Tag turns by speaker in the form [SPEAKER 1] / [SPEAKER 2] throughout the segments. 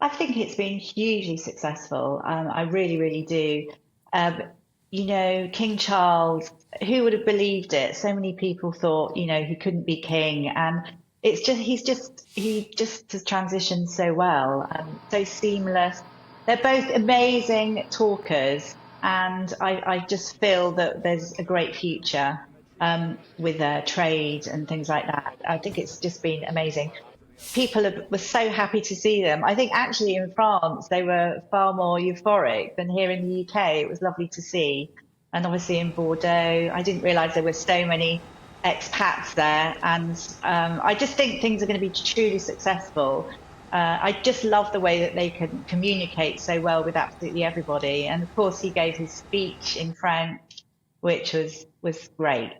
[SPEAKER 1] I think it's been hugely successful. I really, really do. Um, King Charles, who would have believed it? So many people thought, he couldn't be king, and he just has transitioned so well, so seamless. They're both amazing talkers, and I just feel that there's a great future with trade and things like that. I think it's just been amazing. Were so happy to see them. I think actually in France they were far more euphoric than here in the UK. It was lovely to see. And obviously in Bordeaux, I didn't realise there were so many expats there. And I just think things are going to be truly successful. I just love the way that they can communicate so well with absolutely everybody. And of course, he gave his speech in French, which was great.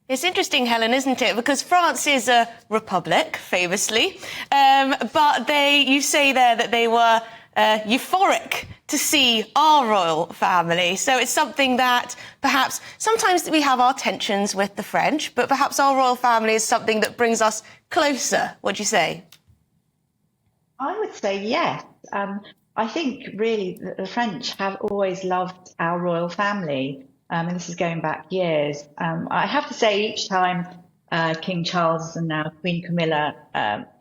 [SPEAKER 2] It's interesting, Helen, isn't it? Because France is a republic, famously, but you say there that they were euphoric to see our royal family. So it's something that perhaps sometimes we have our tensions with the French, but perhaps our royal family is something that brings us closer. What do you say?
[SPEAKER 1] I would say yes. I think really the French have always loved our royal family. And this is going back years. I have to say, each time King Charles and now Queen Camilla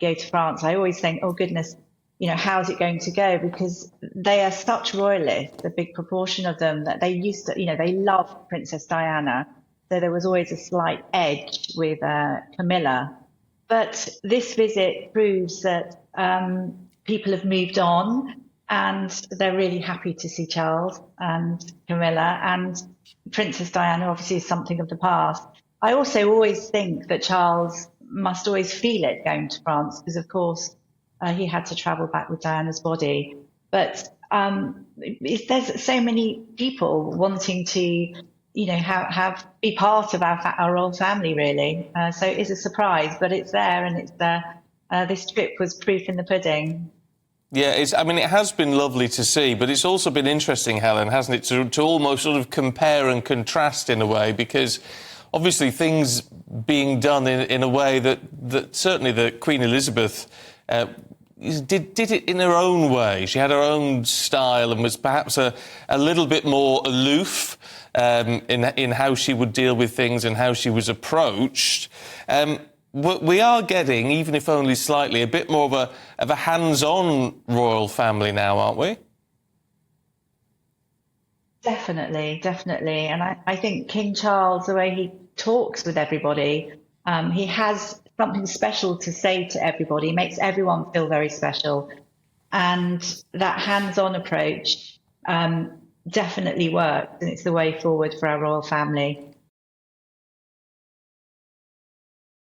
[SPEAKER 1] go to France, I always think, oh goodness, how's it going to go? Because they are such royalists, a big proportion of them, that they used to, they love Princess Diana. So there was always a slight edge with Camilla. But this visit proves that people have moved on, and they're really happy to see Charles and Camilla, and Princess Diana obviously is something of the past. I also always think that Charles must always feel it going to France because, of course, he had to travel back with Diana's body. But there's so many people wanting to, be part of our royal family, really. So it is a surprise, but it's there, and it's there. This trip was proof in the pudding.
[SPEAKER 3] Yeah, it has been lovely to see, but it's also been interesting, Helen, hasn't it, to almost sort of compare and contrast in a way, because obviously things being done in a way that certainly that Queen Elizabeth did it in her own way. She had her own style and was perhaps a little bit more aloof in how she would deal with things and how she was approached. We are getting, even if only slightly, a bit more of a hands-on royal family now, aren't we?
[SPEAKER 1] Definitely, definitely. And I think King Charles, the way he talks with everybody, he has something special to say to everybody, makes everyone feel very special. And that hands-on approach definitely works, and it's the way forward for our royal family.